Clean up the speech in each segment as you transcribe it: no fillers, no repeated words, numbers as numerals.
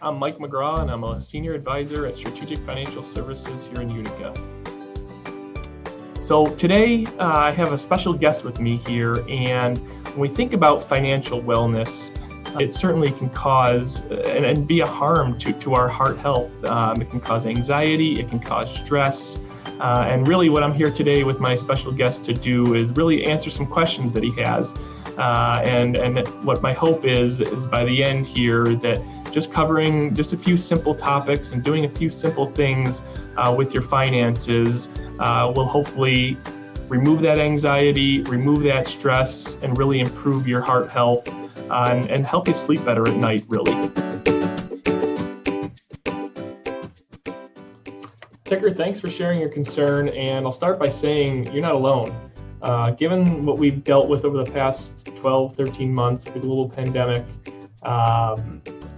I'm Mike McGraw, and I'm a Senior Advisor at Strategic Financial Services here in Utica. So today I have a special guest with me here, and when we think about financial wellness, it certainly can cause and be a harm to our heart health. It can cause anxiety, it can cause stress, and really what I'm here today with my special guest to do is really answer some questions that he has. And what my hope is by the end here that just covering just a few simple topics and doing a few simple things with your finances will hopefully remove that anxiety, remove that stress, and really improve your heart health and help you sleep better at night, really. Ticker, thanks for sharing your concern, and I'll start by saying you're not alone. Given what we've dealt with over the past 12, 13 months with the global pandemic,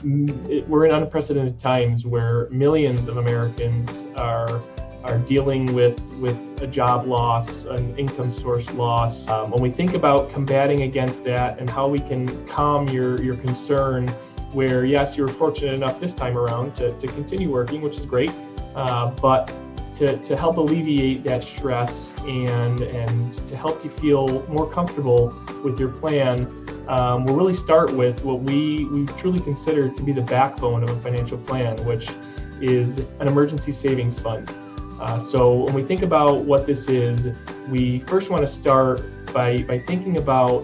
we're in unprecedented times where millions of Americans are dealing with a job loss, an income source loss. When we think about combating against that and how we can calm your concern, where yes, you were fortunate enough this time around to continue working, which is great, but to help alleviate that stress and to help you feel more comfortable with your plan, we'll really start with what we truly consider to be the backbone of a financial plan, which is an emergency savings fund. So when we think about what this is, we first want to start by thinking about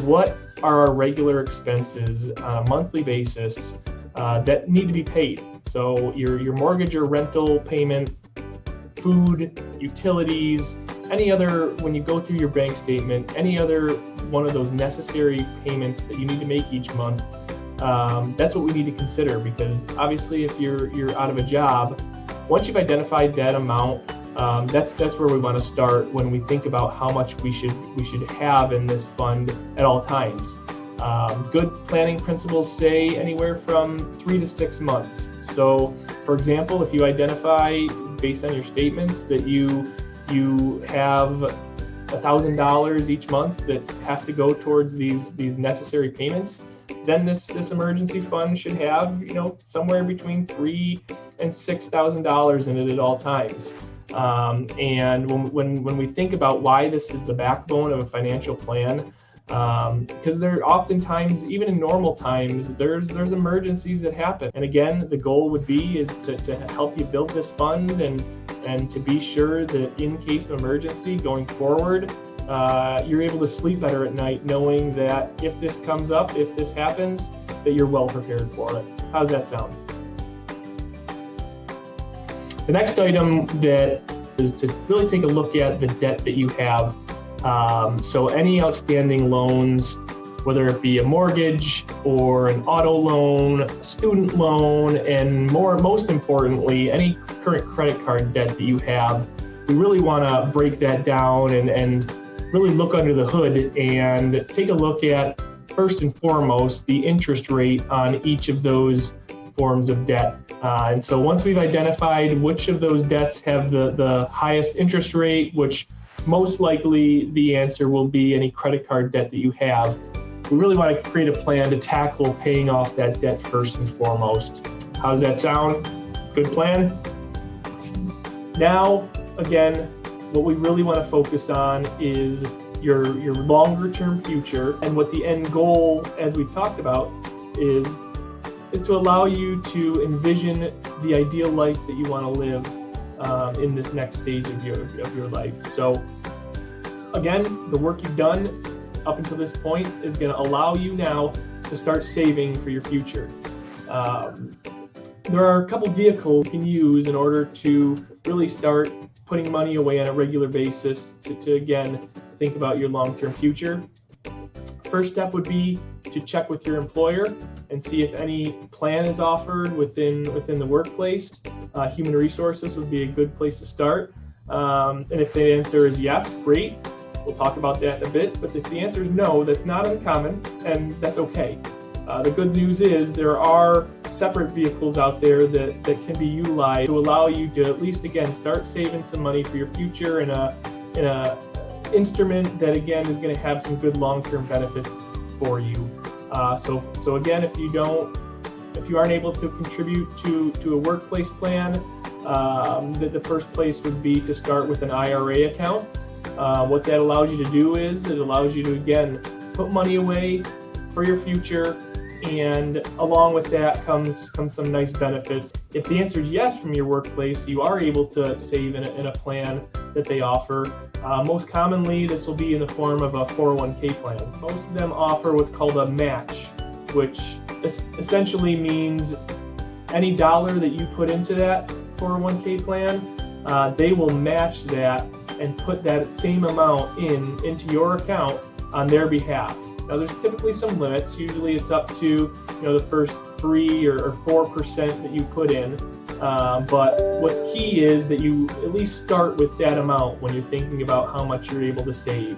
what are our regular expenses on a monthly basis that need to be paid. So your mortgage or rental payment, food, utilities, any other, when you go through your bank statement, any other one of those necessary payments that you need to make each month, that's what we need to consider, because obviously if you're out of a job, once you've identified that amount, that's where we want to start when we think about how much we should have in this fund at all times. Good planning principles say anywhere from 3 to 6 months. So, for example, if you identify based on your statements that you have $1,000 each month that have to go towards these necessary payments, then this emergency fund should have somewhere between $3,000 and $6,000 in it at all times. And when we think about why this is the backbone of a financial plan, because there are oftentimes, even in normal times, there's emergencies that happen. And again, the goal would be is to help you build this fund and to be sure that in case of emergency going forward, you're able to sleep better at night knowing that if this comes up, if this happens, that you're well prepared for it. How does that sound? The next item that is to really take a look at the debt that you have. So any outstanding loans, whether it be a mortgage or an auto loan, student loan, and most importantly, any current credit card debt that you have, we really want to break that down and really look under the hood and take a look at, first and foremost, the interest rate on each of those forms of debt. And so once we've identified which of those debts have the highest interest rate, which most likely the answer will be any credit card debt that you have, we really want to create a plan to tackle paying off that debt first and foremost. How does that sound? Good plan? Now, again, what we really want to focus on is your longer term future, and what the end goal, as we've talked about, is to allow you to envision the ideal life that you want to live in this next stage of your life. So again, the work you've done up until this point is going to allow you now to start saving for your future. There are a couple vehicles you can use in order to really start putting money away on a regular basis to again, think about your long-term future. First step would be to check with your employer and see if any plan is offered within the workplace. Human resources would be a good place to start. And if the answer is yes, great. We'll talk about that in a bit. But if the answer is no, that's not uncommon, and that's okay. The good news is there are separate vehicles out there that can be utilized to allow you to at least, again, start saving some money for your future in a instrument that, again, is going to have some good long-term benefits for you. So again, if you don't If you aren't able to contribute to a workplace plan, the first place would be to start with an IRA account. What that allows you to do is it allows you to, again, put money away for your future, and along with that comes some nice benefits. If the answer is yes from your workplace, you are able to save in a plan that they offer. Most commonly, this will be in the form of a 401k plan. Most of them offer what's called a match, which essentially means any dollar that you put into that 401k plan, they will match that and put that same amount into your account on their behalf. Now, there's typically some limits. Usually it's up to the first 3 or 4% that you put in. But what's key is that you at least start with that amount when you're thinking about how much you're able to save.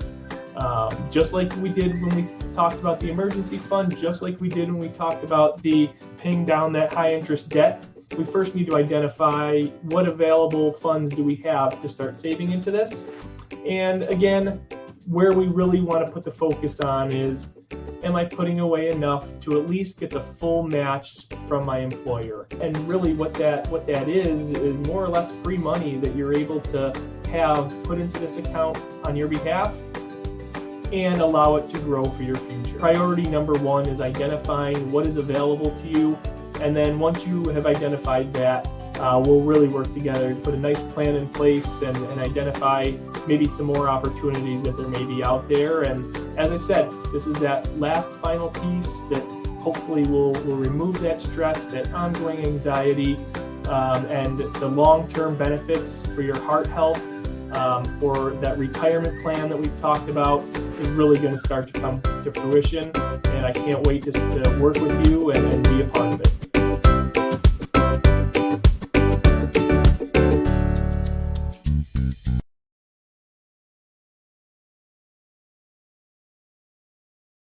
Just like we did when we talked about the emergency fund, just like we did when we talked about the paying down that high interest debt, we first need to identify what available funds do we have to start saving into this. And again, where we really want to put the focus on is, am I putting away enough to at least get the full match from my employer? And really what that is more or less free money that you're able to have put into this account on your behalf and allow it to grow for your future. Priority number 1 is identifying what is available to you. And then once you have identified that, we'll really work together to put a nice plan in place and identify maybe some more opportunities that there may be out there. And as I said, this is that last final piece that hopefully will remove that stress, that ongoing anxiety, and the long-term benefits for your heart health, for that retirement plan that we've talked about is really going to start to come to fruition. And I can't wait to work with you and be a part of it.